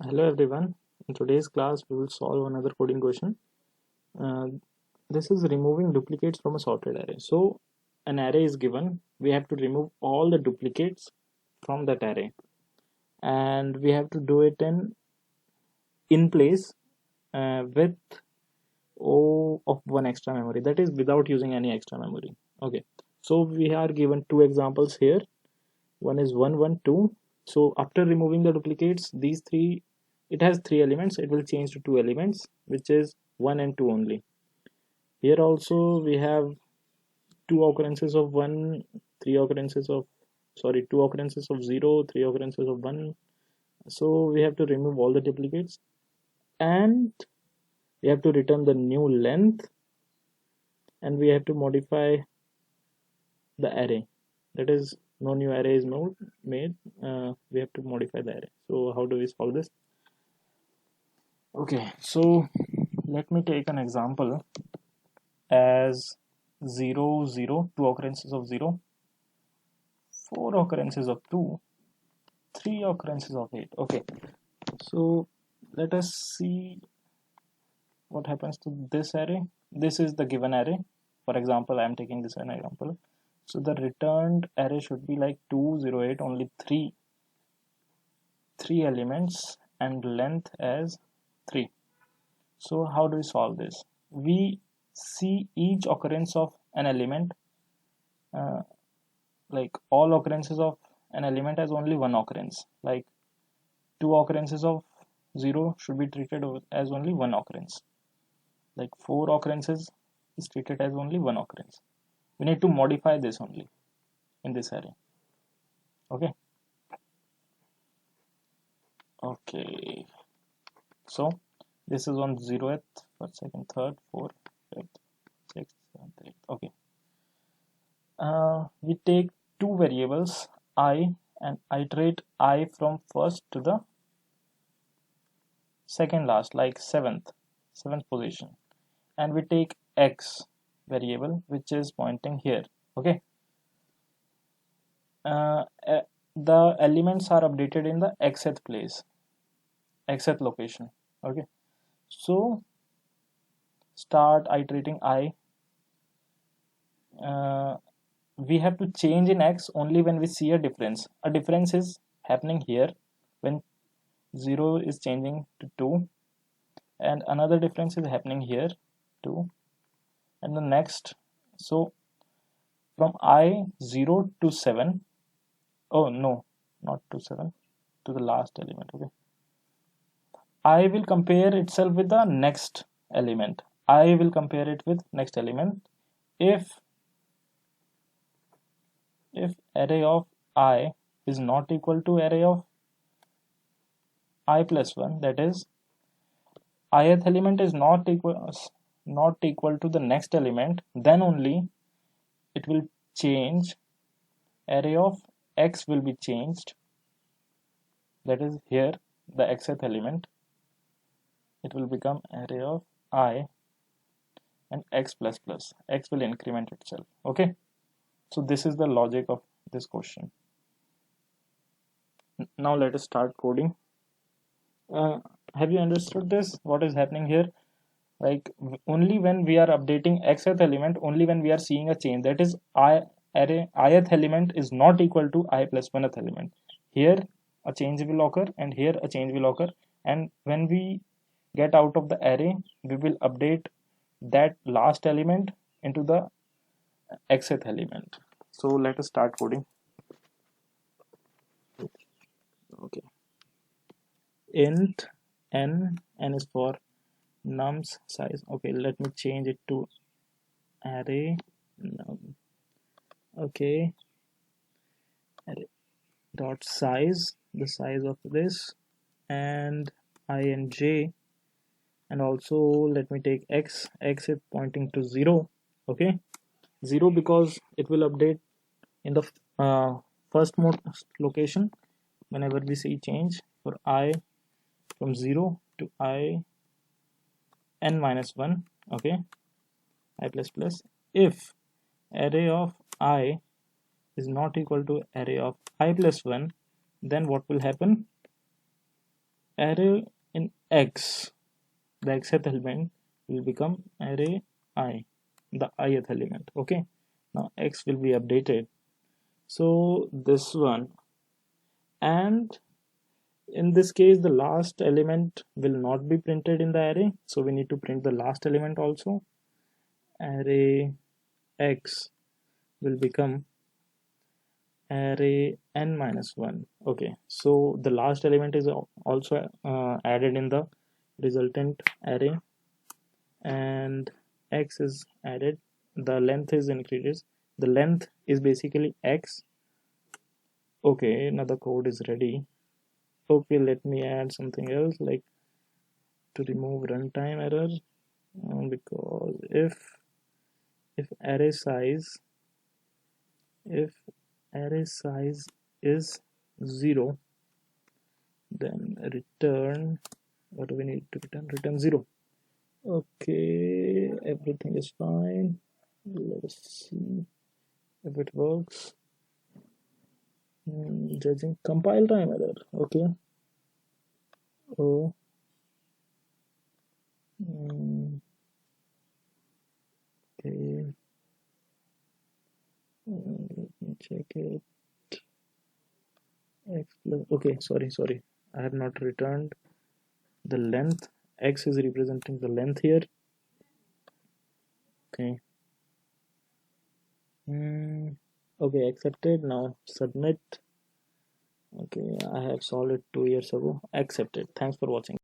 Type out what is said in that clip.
Hello everyone. In today's class, we will solve another coding question. Uh, this is removing duplicates from a sorted array. So, an array is given. We have to remove all the duplicates from that array, and we have to do it in place with O of one extra memory. That is without using any extra memory. Okay. So we are given two examples here. One is 1 1 2. So after removing the duplicates, these three, it has three elements, it will change to two elements, which is 1 and 2 only. Here also we have two occurrences of 1, three occurrences of, sorry, two occurrences of 0, three occurrences of 1. So we have to remove all the duplicates, and we have to return the new length, and we have to modify the array. That is, no new array is made. We have to modify the array. So how do we solve this? Okay, so let me take an example as 0 0, two occurrences of 0, four occurrences of 2, three occurrences of 8. Okay, so let us see what happens to this array. This is the given array. For example, I am taking this as an example. So the returned array should be like 2 0 8, only three elements and length as 3. So how do we solve this? We see each occurrence of an element, uh, like all occurrences of an element as only one occurrence. Like two occurrences of 0 should be treated as only one occurrence. Like four occurrences is treated as only one occurrence. We need to modify this only in this array. Okay. Okay. So this is on 0th, first, second, third, fourth, fifth, sixth, seventh, eighth. Okay. We take two variables I and iterate I from first to the second last, like seventh position, and we take x variable which is pointing here. Okay. The elements are updated in the xth place, xth location. Okay, so start iterating I. We have to change in x only when we see a difference. A difference is happening here when 0 is changing to 2, and another difference is happening here too, and the next. So from I 0 to 7, oh no, not to 7, to the last element. Okay, I will compare itself with the next element. I will compare it with next element. If array of I is not equal to array of I plus 1, that is ith element is not equal to the next element, then only it will change. Array of x will be changed, that is here the xth element. It will become array of I and x plus plus. X will increment itself. Okay, so this is the logic of this question. Now let us start coding. Have you understood this? What is happening here? Like only when we are updating xth element, only when we are seeing a change, that is array ith element is not equal to I plus 1th element. Here a change will occur and here a change will occur, and when we get out of the array, we will update that last element into the xth element. So let us start coding. Okay, int n is for nums size. Okay, let me change it to array num. Okay, array dot size, the size of this, and I and j, and also let me take x is pointing to 0. Okay, 0 because it will update in the first most location whenever we see change for I from 0 to I n minus 1. Okay, I plus plus. If array of I is not equal to array of I plus 1, then what will happen? array in X, the xth element will become array I, the ith element. Okay, now X will be updated. So this one, and in this case the last element will not be printed in the array, so we need to print the last element also. Array X will become array n minus 1. Okay, so the last element is also added in the resultant array, and X is added, the length is increased, the length is basically X. Okay, now the code is ready. Okay, let me add something else, like to remove runtime error, because if array size if array size is 0, then return, what do we need to return 0. Okay, everything is fine. Let's see if it works. Judging compile time error. Okay. Oh. Okay. Let me check it. X plus, okay, sorry, I have not returned the length. X is representing the length here. Okay. Okay, accepted. Now submit. Okay, I have solved it 2 years ago. Accepted. Thanks for watching.